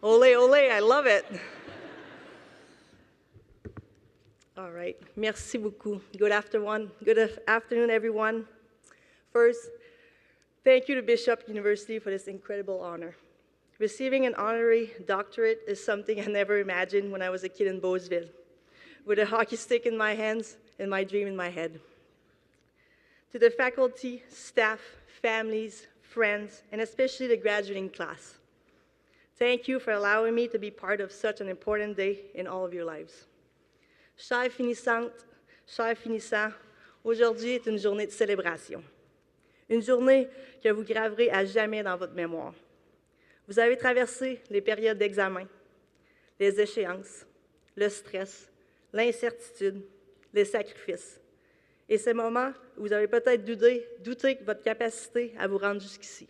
Ole, ole, I love it. All right, merci beaucoup. Good afternoon, everyone. First, thank you to Bishop University for this incredible honor. Receiving an honorary doctorate is something I never imagined when I was a kid in Beauceville, with a hockey stick in my hands and my dream in my head. To the faculty, staff, families, friends, and especially the graduating class, thank you for allowing me to be part of such an important day in all of your lives. Chères finissantes, chers finissants, aujourd'hui est une journée de célébration. Une journée que vous graverez à jamais dans votre mémoire. Vous avez traversé les périodes d'examen, les échéances, le stress, l'incertitude, les sacrifices. Et ces moments où vous avez peut-être douté de votre capacité à vous rendre jusqu'ici.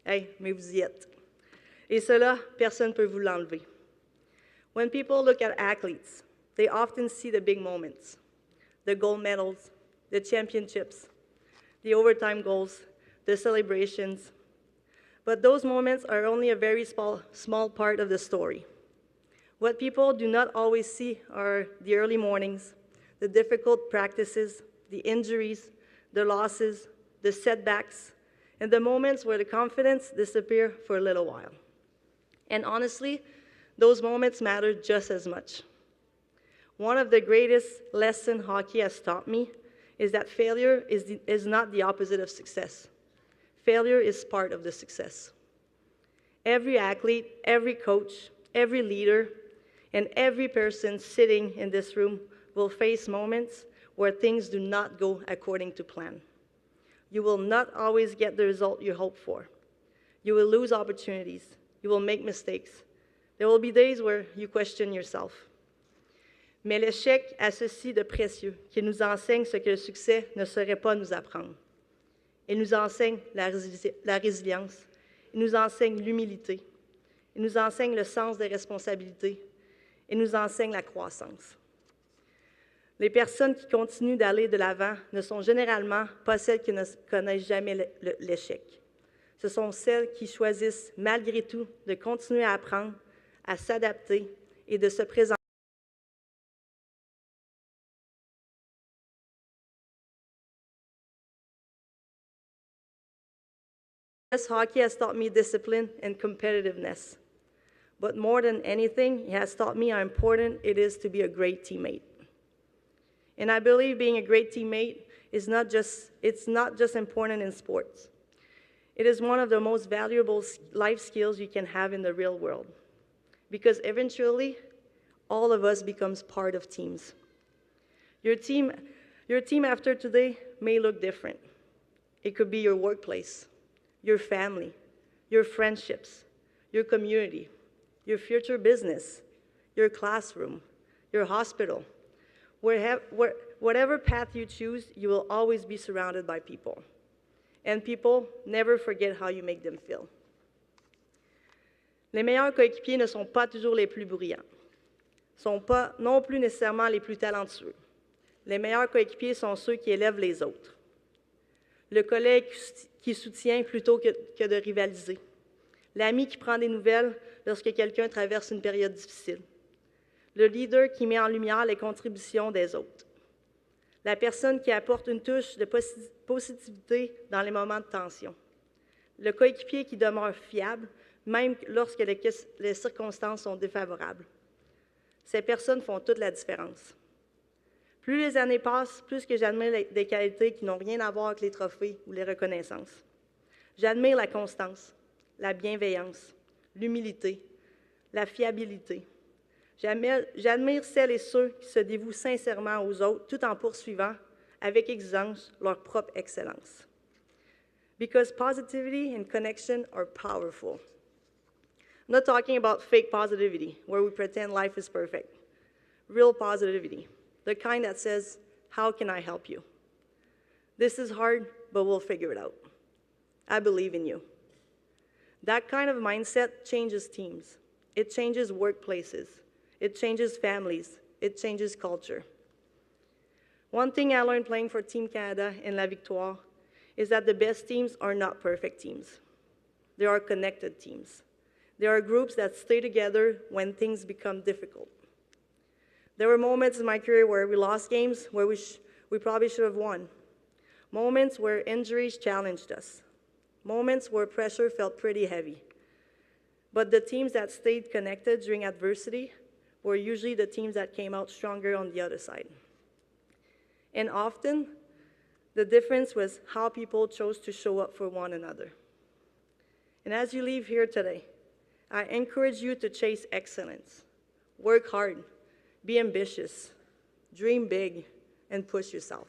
Hey, mais vous y êtes. Et cela, personne ne peut vous l'enlever. When people look at athletes, they often see the big moments, the gold medals, the championships, the overtime goals, the celebrations. But those moments are only a very small part of the story. What people do not always see are the early mornings, the difficult practices, the injuries, the losses, the setbacks, and the moments where the confidence disappears for a little while. And honestly, those moments matter just as much. One of the greatest lessons hockey has taught me is that failure is not the opposite of success. Failure is part of the success. Every athlete, every coach, every leader, and every person sitting in this room will face moments where things do not go according to plan. You will not always get the result you hope for. You will lose opportunities. You will make mistakes. There will be days where you question yourself. Mais l'échec a ceci de précieux, qu'il nous enseigne ce que le succès ne saurait pas nous apprendre. Il nous enseigne la résilience, il nous enseigne l'humilité, il nous enseigne le sens des responsabilités, il nous enseigne la croissance. Les personnes qui continuent d'aller de l'avant ne sont généralement pas celles qui ne connaissent jamais l'échec. Ce sont celles qui choisissent malgré tout de continuer à apprendre, à s'adapter et de se présenter. Yes, hockey has taught me discipline and competitiveness. But more than anything, it has taught me how important it is to be a great teammate. And I believe being a great teammate is not just important in sports. It is one of the most valuable life skills you can have in the real world. Because eventually, all of us becomes part of teams. Your team after today may look different. It could be your workplace, your family, your friendships, your community, your future business, your classroom, your hospital. Whatever path you choose, you will always be surrounded by people. And people never forget how you make them feel. Les meilleurs coéquipiers ne sont pas toujours les plus brillants, ne sont pas non plus nécessairement les plus talentueux. Les meilleurs coéquipiers sont ceux qui élèvent les autres. Le collègue qui soutient plutôt que de rivaliser. L'ami qui prend des nouvelles lorsque quelqu'un traverse une période difficile. Le leader qui met en lumière les contributions des autres. La personne qui apporte une touche de positivité dans les moments de tension. Le coéquipier qui demeure fiable, même lorsque les circonstances sont défavorables. Ces personnes font toute la différence. Plus les années passent, plus que j'admire des qualités qui n'ont rien à voir avec les trophées ou les reconnaissances. J'admire la constance, la bienveillance, l'humilité, la fiabilité. J'admire celles et ceux qui se dévouent sincèrement aux autres tout en poursuivant avec exigence leur propre excellence. Because positivity and connection are powerful. I'm not talking about fake positivity, where we pretend life is perfect. Real positivity, the kind that says, how can I help you? This is hard, but we'll figure it out. I believe in you. That kind of mindset changes teams. It changes workplaces. It changes families. It changes culture. One thing I learned playing for Team Canada in La Victoire is that the best teams are not perfect teams. They are connected teams. There are groups that stay together when things become difficult. There were moments in my career where we lost games where we probably should have won. Moments where injuries challenged us. Moments where pressure felt pretty heavy. But the teams that stayed connected during adversity were usually the teams that came out stronger on the other side. And often, the difference was how people chose to show up for one another. And as you leave here today, I encourage you to chase excellence. Work hard, be ambitious, dream big, and push yourself.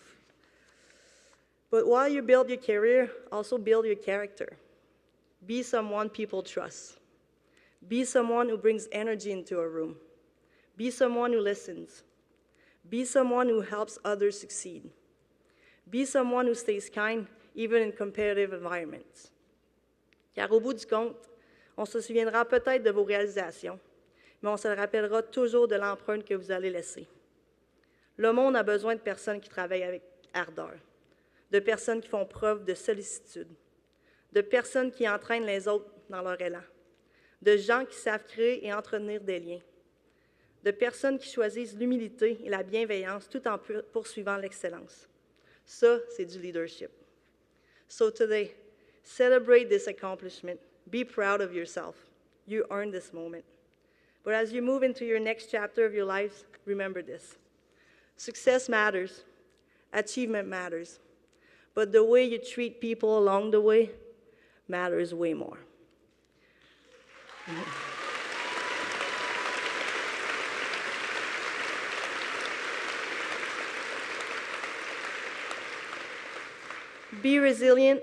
But while you build your career, also build your character. Be someone people trust. Be someone who brings energy into a room. Be someone who listens. Be someone who helps others succeed. Be someone who stays kind, even in competitive environments. Car au bout du compte, on se souviendra peut-être de vos réalisations, mais on se rappellera toujours de l'empreinte que vous allez laisser. Le monde a besoin de personnes qui travaillent avec ardeur, de personnes qui font preuve de sollicitude, de personnes qui entraînent les autres dans leur élan, de gens qui savent créer et entretenir des liens, de personnes qui choisissent l'humilité et la bienveillance tout en poursuivant l'excellence. Ça, c'est du leadership. So today, celebrate this accomplishment. Be proud of yourself. You earned this moment. But as you move into your next chapter of your lives, remember this. Success matters. Achievement matters. But the way you treat people along the way matters way more. Be resilient,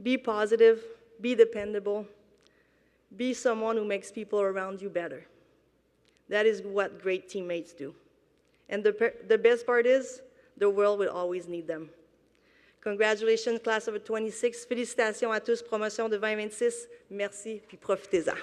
be positive, be dependable, be someone who makes people around you better. That is what great teammates do. And the best part is, the world will always need them. Congratulations, class of 26. Félicitations à tous, promotion de 2026. Merci, puis profitez-en.